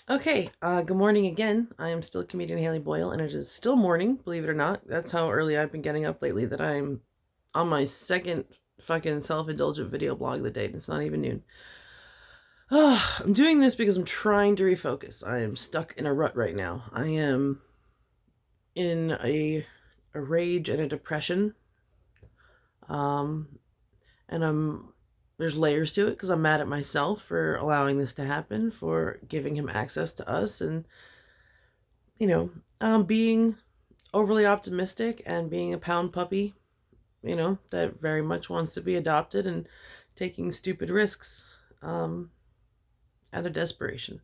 Okay, good morning again. I am still comedian Haley Boyle, and it is still morning, believe it or not. That's how early I've been getting up lately, that I'm on my second fucking self-indulgent video blog of the day, and it's not even noon. I'm doing this because I'm trying to refocus. I am stuck in a rut right now. I am in a rage and a depression. Um, and there's layers to it because I'm mad at myself for allowing this to happen, for giving him access to us, and being overly optimistic and being a pound puppy, that very much wants to be adopted, and taking stupid risks out of desperation.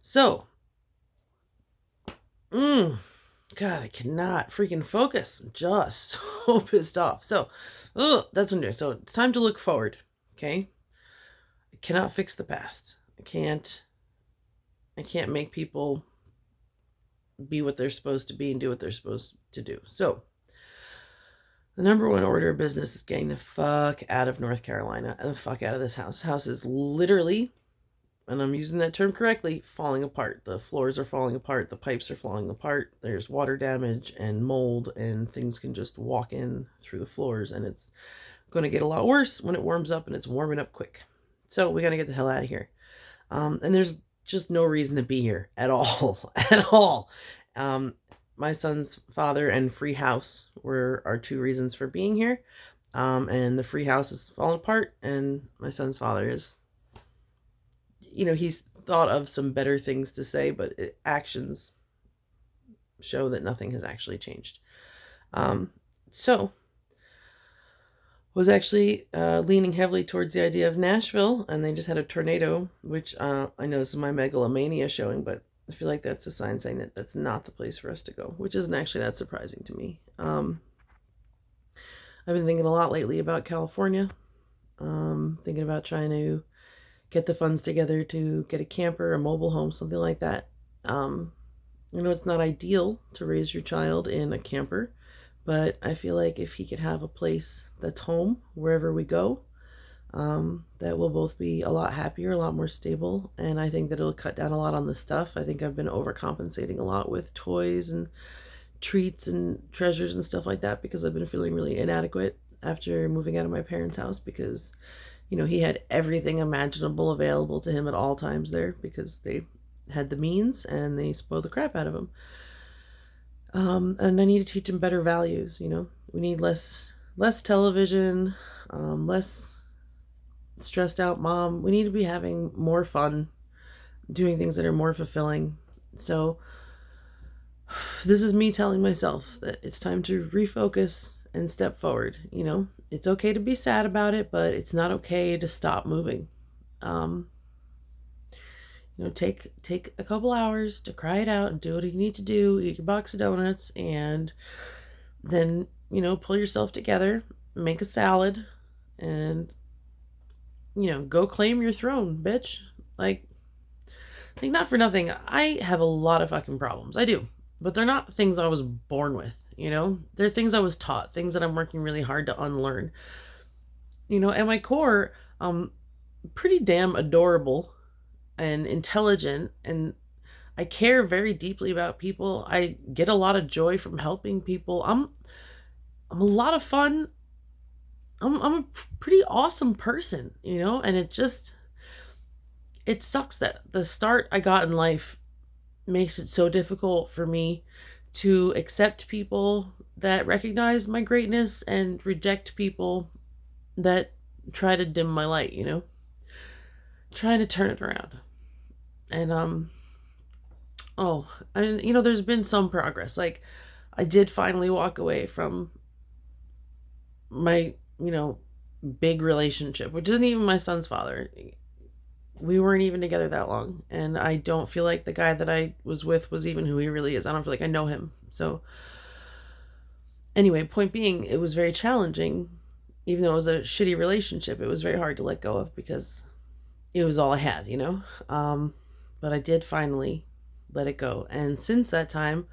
So, God, I cannot freaking focus. I'm just so pissed off. So, that's what I'm doing. So it's time to look forward. Okay, I cannot fix the past. I can't make people be what they're supposed to be and do what they're supposed to do. So the number one order of business is getting the fuck out of North Carolina and the fuck out of this house. The house is literally, and I'm using that term correctly, falling apart. The floors are falling apart. The pipes are falling apart. There's water damage and mold, and things can just walk in through the floors, and it's going to get a lot worse when it warms up, and it's warming up quick. So we got to get the hell out of here. And there's just no reason to be here at all, at all. My son's father and free house were our two reasons for being here. And the free house is falling apart, and my son's father is, he's thought of some better things to say, but actions show that nothing has actually changed. So was actually leaning heavily towards the idea of Nashville, and they just had a tornado, which I know this is my megalomania showing, but I feel like that's a sign saying that that's not the place for us to go, which isn't actually that surprising to me. I've been thinking a lot lately about California, thinking about trying to get the funds together to get a camper, a mobile home, something like that. It's not ideal to raise your child in a camper, but I feel like if he could have a place that's home wherever we go, that we'll both be a lot happier, a lot more stable, and I think that it'll cut down a lot on the stuff. I think I've been overcompensating a lot with toys and treats and treasures and stuff like that because I've been feeling really inadequate after moving out of my parents' house, because he had everything imaginable available to him at all times there because they had the means and they spoiled the crap out of him. And I need to teach him better values. We need less television, less stressed out mom. We need to be having more fun, doing things that are more fulfilling. So this is me telling myself that it's time to refocus and step forward. It's okay to be sad about it, but it's not okay to stop moving. Take a couple hours to cry it out and do what you need to do, eat your box of donuts, and then, pull yourself together, make a salad, and, go claim your throne, bitch. Like, not for nothing, I have a lot of fucking problems. I do. But they're not things I was born with, They're things I was taught, things that I'm working really hard to unlearn. At my core, pretty damn adorable and intelligent, and I care very deeply about people. I get a lot of joy from helping people. I'm a lot of fun. I'm a pretty awesome person, and it sucks that the start I got in life makes it so difficult for me to accept people that recognize my greatness and reject people that try to dim my light, trying to turn it around. And there's been some progress. Like, I did finally walk away from my big relationship, which isn't even my son's father. We weren't even together that long, and I don't feel like the guy that I was with was even who he really is. I don't feel like I know him. So anyway, point being, it was very challenging. Even though it was a shitty relationship, it was very hard to let go of because it was all I had, but I did finally let it go. And since that time,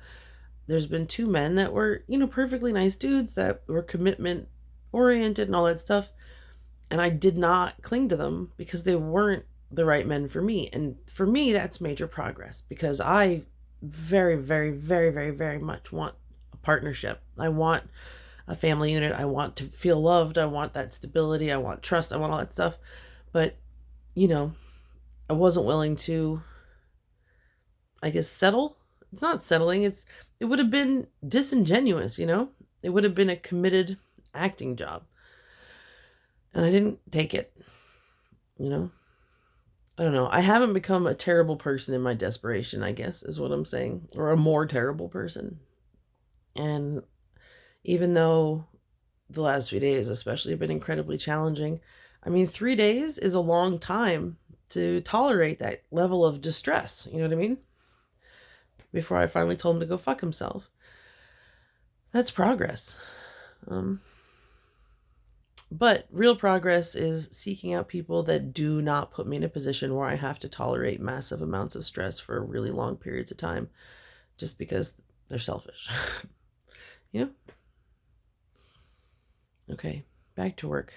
there's been two men that were, perfectly nice dudes that were commitment oriented and all that stuff. And I did not cling to them because they weren't the right men for me. And for me, that's major progress because I very, very, very, very, very much want a partnership. I want a family unit. I want to feel loved. I want that stability. I want trust. I want all that stuff. But, you know, I wasn't willing to, I guess, settle. It's not settling. It would have been disingenuous, you know? It would have been a committed acting job. And I didn't take it, you know? I don't know. I haven't become a terrible person in my desperation, I guess, is what I'm saying. Or a more terrible person. And even though the last few days, especially, have been incredibly challenging, I mean, 3 days is a long time to tolerate that level of distress. You know what I mean? Before I finally told him to go fuck himself. That's progress. But real progress is seeking out people that do not put me in a position where I have to tolerate massive amounts of stress for really long periods of time just because they're selfish. You know? Okay, back to work.